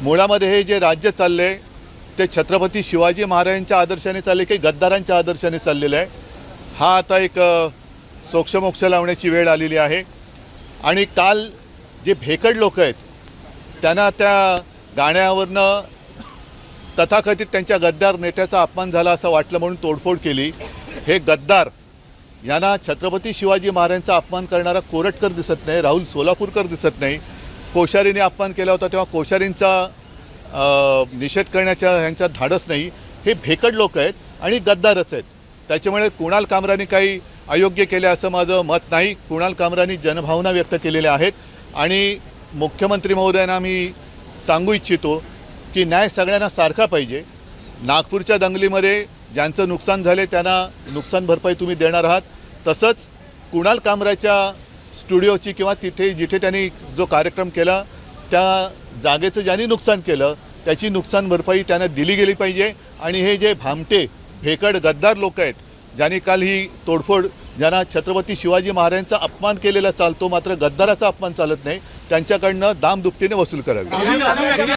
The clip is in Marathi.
मुळामध्ये हे जे राज्य चालले ते छत्रपती शिवाजी महाराजांच्या आदर्शाने चालले की गद्दारांच्या आदर्शाने चाललेलं आहे, हा आता एक सोक्षमोक्ष लावण्याची वेळ आलेली आहे। आणि काल जे भेकड लोक आहेत त्यांना त्या गाण्यावरनं तथाकथित त्यांच्या गद्दार नेत्याचा अपमान झाला असं वाटलं म्हणून तोडफोड केली। हे गद्दार यांना छत्रपती शिवाजी महाराजांचा अपमान करणारा कोरटकर दिसत नाही, राहुल सोलापूरकर दिसत नाही। कोश्यारीने अपमान केला होता तेव्हा कोश्यारींचा निषेध करण्याच्या ह्यांचा धाडस नाही। हे भेकड लोक आहेत आणि गद्दारच आहेत। त्याच्यामुळे कुणाल कामरांनी काही अयोग्य केले असं माझं मत नाही। कुणाल कामरांनी जनभावना व्यक्त केलेल्या आहेत आणि मुख्यमंत्री महोदयांना मी सांगू इच्छितो की न्याय सगळ्यांना सारखा पाहिजे। नागपूरच्या दंगलीमध्ये ज्यांचं नुकसान झाले त्यांना नुकसान भरपाई तुम्ही देणार आहात, तसंच कुणाल कामराच्या स्टुडिओची किंवा तिथे जिथे त्यांनी जो कार्यक्रम केला त्या जागेचं ज्यांनी नुकसान केलं त्याची नुकसान भरपाई त्यांना दिली गेली पाहिजे। आणि हे जे भामटे भेकड गद्दार लोक आहेत ज्यांनी काल ही तोडफोड, ज्यांना छत्रपती शिवाजी महाराजांचा अपमान केलेला चालतो मात्र गद्दाराचा अपमान चालत नाही, त्यांच्याकडनं दाम दुपटीने वसूल करावी।